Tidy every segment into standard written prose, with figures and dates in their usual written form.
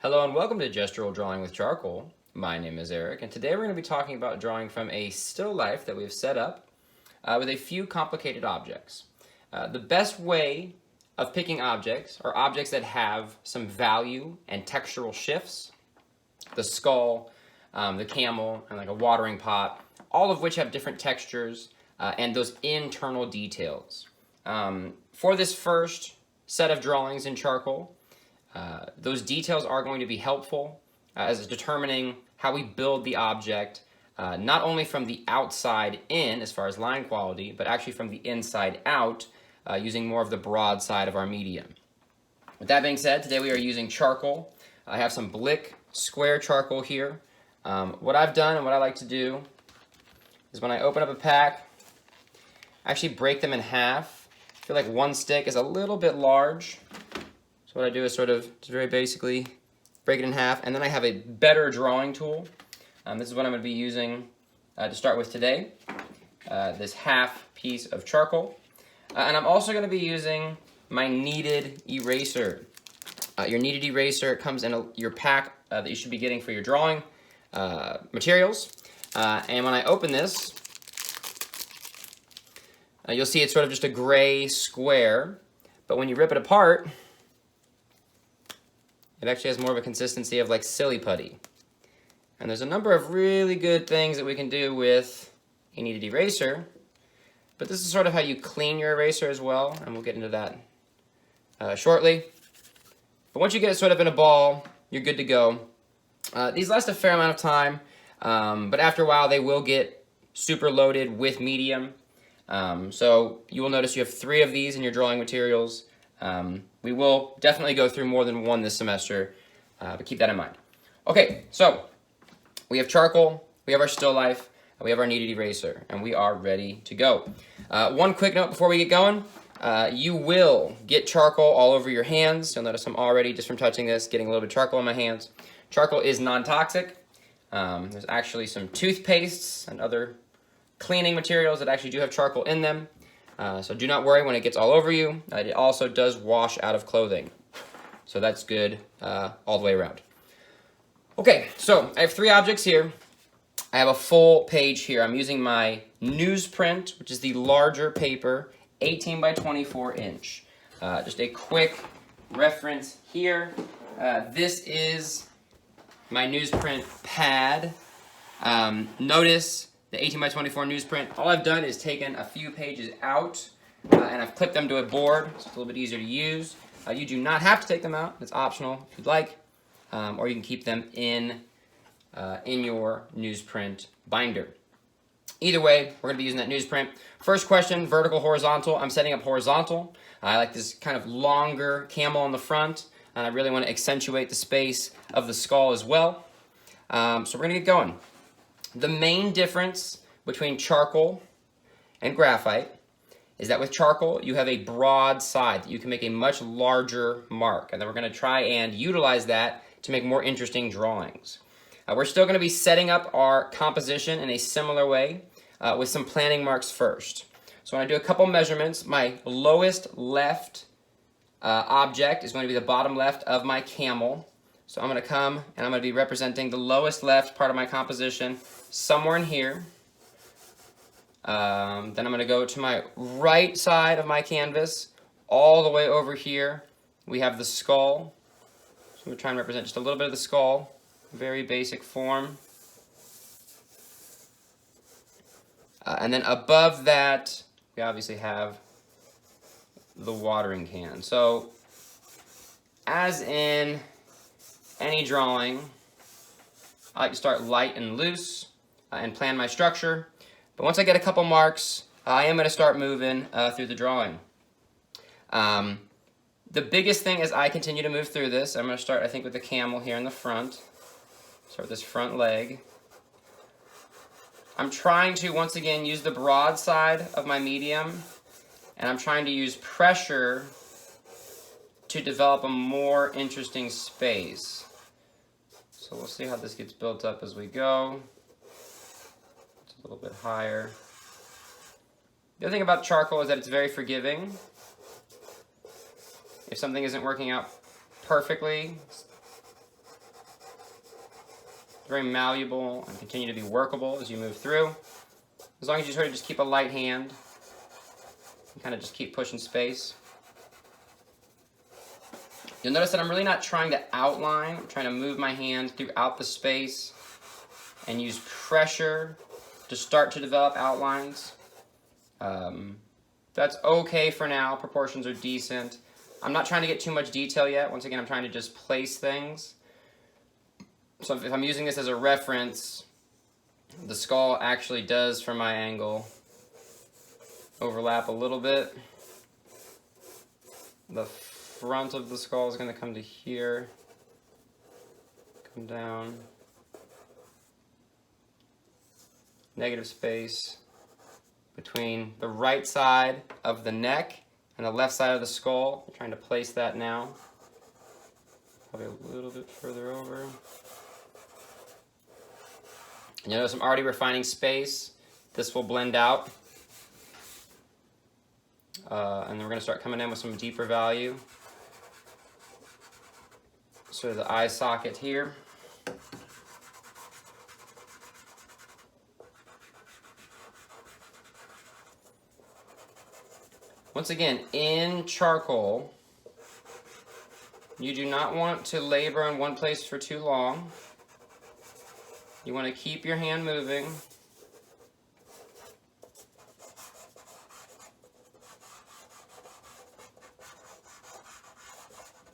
Hello and welcome to Gestural Drawing with Charcoal. My name is Eric, and today we're going to be talking about drawing from a still life that we've set up with a few complicated objects. The best way of picking objects are objects that have some value and textural shifts. The skull, the camel, and like a watering pot, all of which have different textures and those internal details. For this first set of drawings in charcoal, those details are going to be helpful as determining how we build the object, not only from the outside in as far as line quality, but actually from the inside out using more of the broad side of our medium. With that being said, today we are using charcoal. I have some Blick square charcoal here. What I've done and what I like to do is when I open up a pack, I actually break them in half. I feel like one stick is a little bit large. So what I do is sort of just very basically break it in half, and then I have a better drawing tool. This is what I'm going to be using to start with today, this half piece of charcoal. And I'm also going to be using my kneaded eraser. Your kneaded eraser comes in your pack that you should be getting for your drawing materials. And when I open this, you'll see it's sort of just a gray square, but when you rip it apart, it actually has more of a consistency of like silly putty. And there's a number of really good things that we can do with a kneaded eraser, but this is sort of how you clean your eraser as well, and we'll get into that shortly. But once you get it sort of in a ball, you're good to go. These last a fair amount of time, but after a while they will get super loaded with medium. So you will notice you have 3 of these in your drawing materials. We will definitely go through more than one this semester, but keep that in mind. Okay, so we have charcoal, we have our still life, we have our kneaded eraser, and we are ready to go. One quick note before we get going. You will get charcoal all over your hands. You'll notice I'm already, just from touching this, getting a little bit of charcoal in my hands. Charcoal is non-toxic. There's actually some toothpastes and other cleaning materials that actually do have charcoal in them. So do not worry when it gets all over you. It also does wash out of clothing. So that's good all the way around. Okay, so I have 3 objects here. I have a full page here. I'm using my newsprint, which is the larger paper, 18 by 24 inch. Just a quick reference here. This is my newsprint pad. Notice the 18 by 24 newsprint. All I've done is taken a few pages out and I've clipped them to a board. So it's a little bit easier to use. You do not have to take them out. It's optional if you'd like, or you can keep them in your newsprint binder. Either way, we're going to be using that newsprint. First question, vertical, horizontal. I'm setting up horizontal. I like this kind of longer camel on the front, and I really want to accentuate the space of the skull as well. So we're going to get going. The main difference between charcoal and graphite is that with charcoal, you have a broad side that you can make a much larger mark. And then we're going to try and utilize that to make more interesting drawings. We're still going to be setting up our composition in a similar way with some planning marks first. So when I do a couple measurements, my lowest left object is going to be the bottom left of my camel. So I'm going to come and I'm going to be representing the lowest left part of my composition somewhere in here. Then I'm going to go to my right side of my canvas, all the way over here. We have the skull. So I'm going to try and represent just a little bit of the skull, very basic form. And then above that, we obviously have the watering can. So as in any drawing, I like to start light and loose and plan my structure. But once I get a couple marks, I am going to start moving through the drawing. The biggest thing as I continue to move through this, I'm going to start, I think, with the camel here in the front. Start with this front leg. I'm trying to, once again, use the broad side of my medium, and I'm trying to use pressure to develop a more interesting space. So we'll see how this gets built up as we go. It's a little bit higher. The other thing about charcoal is that it's very forgiving. If something isn't working out perfectly, very malleable and continue to be workable as you move through. As long as you sort of just keep a light hand and kind of just keep pushing space. You'll notice that I'm really not trying to outline. I'm trying to move my hand throughout the space and use pressure to start to develop outlines. That's okay for now. Proportions are decent. I'm not trying to get too much detail yet. Once again, I'm trying to just place things. So if I'm using this as a reference, the skull actually does, from my angle, overlap a little bit. The front of the skull is going to come to here, come down, negative space between the right side of the neck and the left side of the skull. I'm trying to place that now. Probably a little bit further over. You notice I'm already refining space. This will blend out. And then we're going to start coming in with some deeper value. Sort of the eye socket here. Once again, in charcoal, you do not want to labor in one place for too long. You want to keep your hand moving.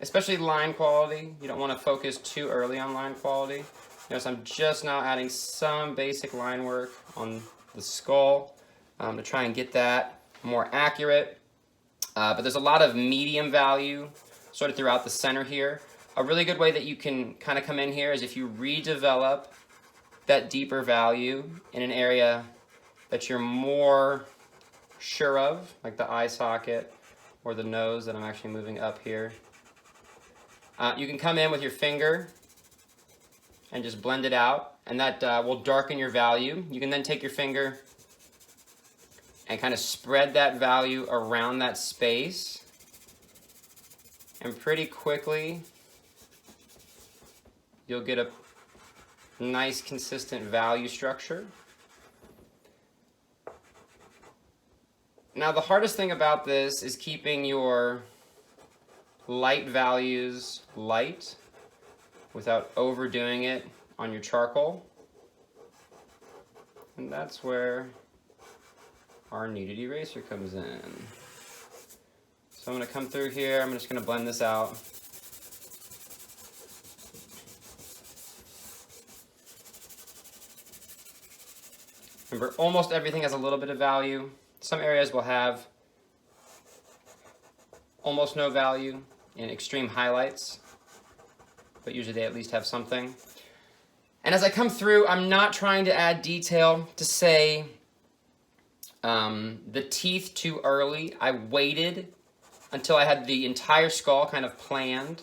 Especially line quality. You don't want to focus too early on line quality. Notice I'm just now adding some basic line work on the skull to try and get that more accurate. But there's a lot of medium value sort of throughout the center here. A really good way that you can kind of come in here is if you redevelop that deeper value in an area that you're more sure of, like the eye socket or the nose that I'm actually moving up here. You can come in with your finger and just blend it out, and that will darken your value. You can then take your finger and kind of spread that value around that space, and pretty quickly you'll get a nice consistent value structure. Now the hardest thing about this is keeping your light values light without overdoing it on your charcoal, and that's where our kneaded eraser comes in. So I'm going to come through here, I'm just going to blend this out. Remember, almost everything has a little bit of value. Some areas will have almost no value in extreme highlights, but usually they at least have something. And as I come through, I'm not trying to add detail to say the teeth too early. I waited until I had the entire skull kind of planned,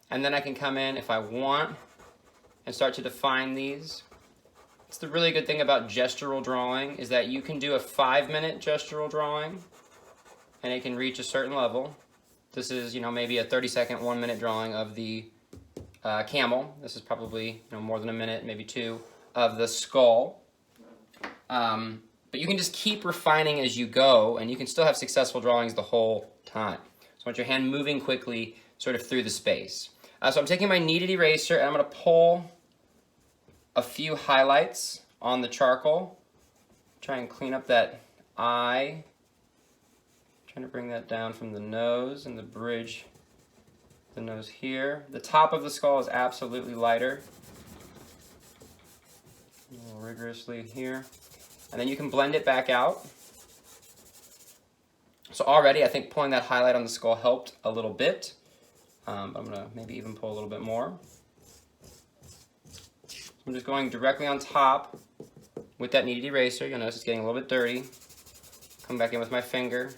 and then I can come in if I want and start to define these. It's the really good thing about gestural drawing is that you can do a 5-minute gestural drawing and it can reach a certain level. This is, maybe a 30-second, 1-minute drawing of the camel. This is probably, more than a minute, maybe 2, of the skull. But you can just keep refining as you go, and you can still have successful drawings the whole time. So I want your hand moving quickly, sort of through the space. So I'm taking my kneaded eraser, and I'm going to pull a few highlights on the charcoal. Try and clean up that eye. Trying to bring that down from the nose and the bridge, the nose here. The top of the skull is absolutely lighter. A little rigorously here. And then you can blend it back out. So already I think pulling that highlight on the skull helped a little bit. I'm going to maybe even pull a little bit more. I'm just going directly on top with that kneaded eraser. You'll notice it's getting a little bit dirty. Come back in with my finger,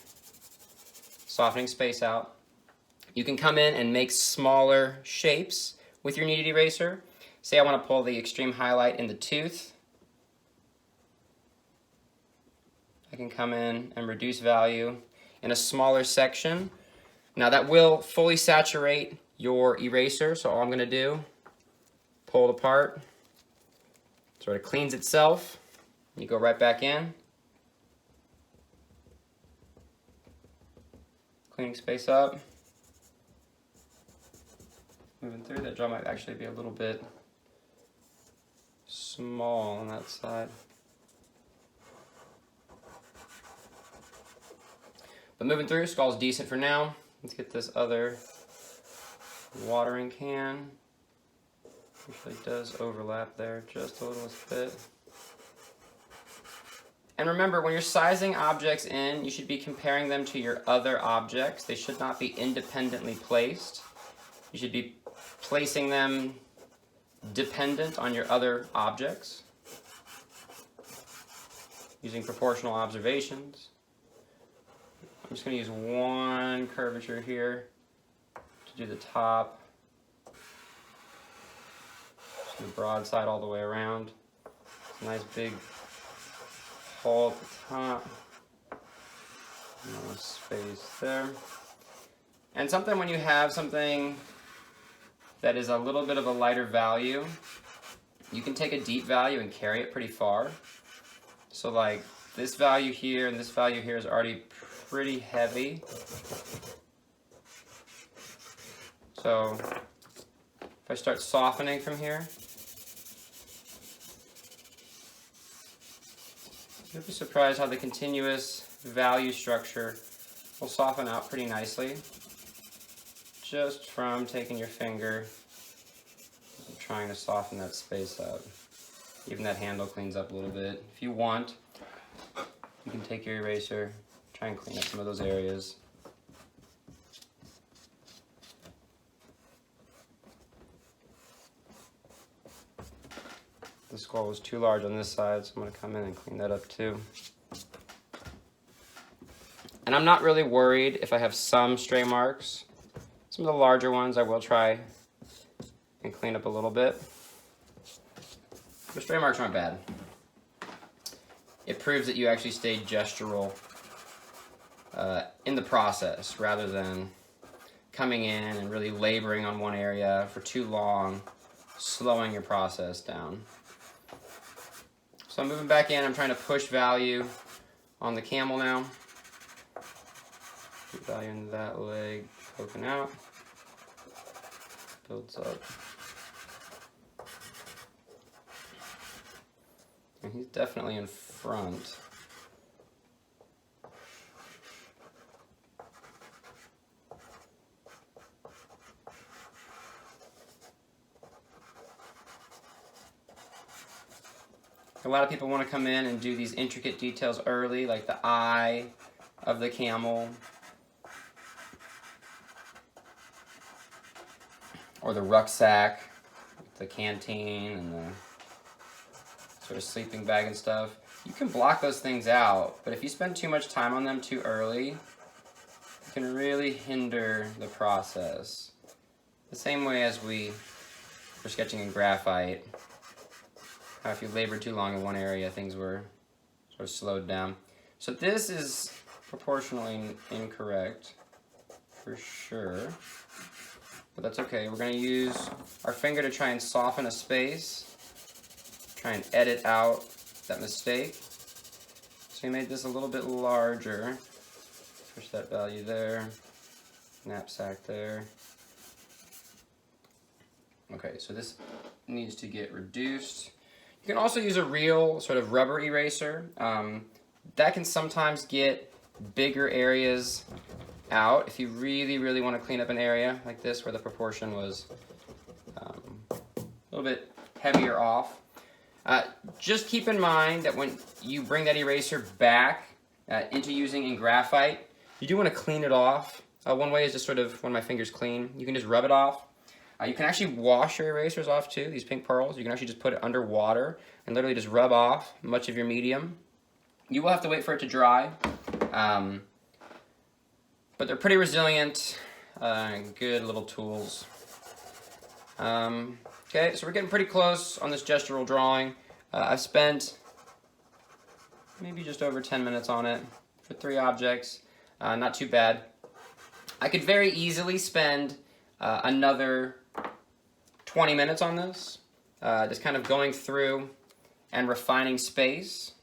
softening space out. You can come in and make smaller shapes with your kneaded eraser. Say I want to pull the extreme highlight in the tooth. I can come in and reduce value in a smaller section. Now that will fully saturate your eraser, so all I'm going to do, pull it apart, Sort of cleans itself. You go right back in. Cleaning space up. Moving through, that jaw might actually be a little bit small on that side. But moving through, skull's decent for now. Let's get this other watering can. Actually does overlap there just a little bit. And remember, when you're sizing objects in, you should be comparing them to your other objects. They should not be independently placed. You should be placing them dependent on your other objects, using proportional observations. I'm just going to use one curvature here to do the top, so the broad side all the way around. Nice big hole at the top. No space there. And something, when you have something that is a little bit of a lighter value, you can take a deep value and carry it pretty far. So like this value here and this value here is already pretty heavy. So if I start softening from here, you'll be surprised how the continuous value structure will soften out pretty nicely just from taking your finger and trying to soften that space out. Even that handle cleans up a little bit. If you want, you can take your eraser, try and clean up some of those areas. The skull was too large on this side, so I'm going to come in and clean that up too. And I'm not really worried if I have some stray marks. Some of the larger ones I will try and clean up a little bit. The stray marks aren't bad. It proves that you actually stayed gestural in the process, rather than coming in and really laboring on one area for too long, slowing your process down. So I'm moving back in. I'm trying to push value on the camel now. Put value into that leg, poking out. Builds up. And he's definitely in front. A lot of people want to come in and do these intricate details early, like the eye of the camel, or the rucksack, the canteen, and the sort of sleeping bag and stuff. You can block those things out, but if you spend too much time on them too early, it can really hinder the process. The same way as for sketching in graphite, how if you labored too long in one area, things were sort of slowed down. So this is proportionally incorrect, for sure. But that's okay. We're going to use our finger to try and soften a space, try and edit out that mistake. So we made this a little bit larger. Push that value there, knapsack there. Okay, so this needs to get reduced. You can also use a real sort of rubber eraser. That can sometimes get bigger areas out if you really, really want to clean up an area like this where the proportion was a little bit heavier off. Just keep in mind that when you bring that eraser back into using in graphite, you do want to clean it off. One way is just sort of, when my finger's clean, you can just rub it off. You can actually wash your erasers off too, these pink pearls. You can actually just put it under water and literally just rub off much of your medium. You will have to wait for it to dry, but they're pretty resilient, good little tools. Okay, so we're getting pretty close on this gestural drawing. I've spent maybe just over 10 minutes on it for 3 objects. Not too bad. I could very easily spend another 20 minutes on this, just kind of going through and refining space,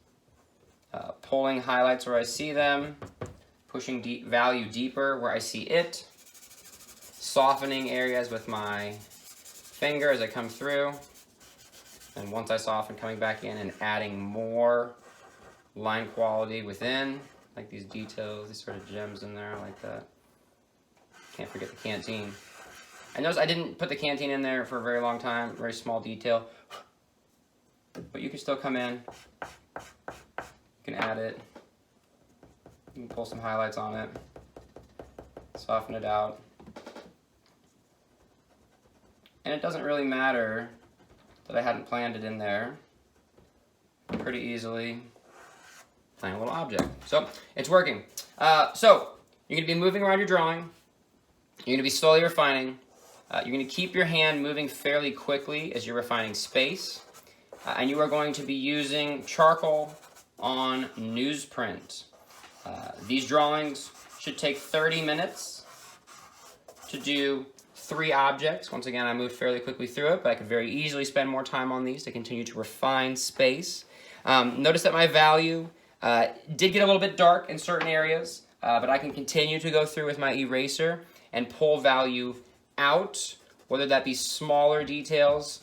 pulling highlights where I see them, pushing value deeper where I see it, softening areas with my finger as I come through, and once I soften, coming back in and adding more line quality within, like these details, these sort of gems in there like that. Can't forget the canteen. I notice I didn't put the canteen in there for a very long time, very small detail, but you can still come in, you can add it, you can pull some highlights on it, soften it out. And it doesn't really matter that I hadn't planned it in there. Pretty easily plan a little object. So it's working. So you're going to be moving around your drawing. You're going to be slowly refining. You're going to keep your hand moving fairly quickly as you're refining space. And you are going to be using charcoal on newsprint. These drawings should take 30 minutes to do 3 objects. Once again, I moved fairly quickly through it, but I could very easily spend more time on these to continue to refine space. Notice that my value did get a little bit dark in certain areas, but I can continue to go through with my eraser and pull value out, whether that be smaller details.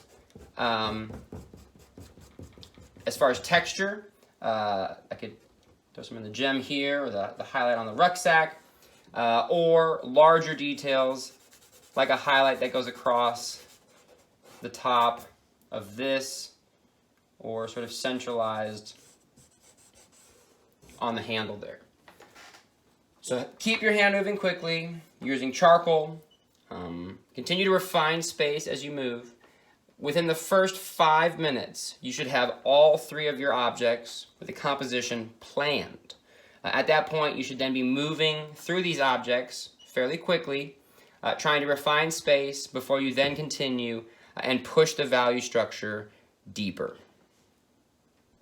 As far as texture, I could throw some in the gem here, or the highlight on the rucksack, or larger details like a highlight that goes across the top of this, or sort of centralized on the handle there. So keep your hand moving quickly, using charcoal. Continue to refine space as you move. Within the first 5 minutes, you should have all 3 of your objects with the composition planned. At that point, you should then be moving through these objects fairly quickly, trying to refine space before you then continue and push the value structure deeper.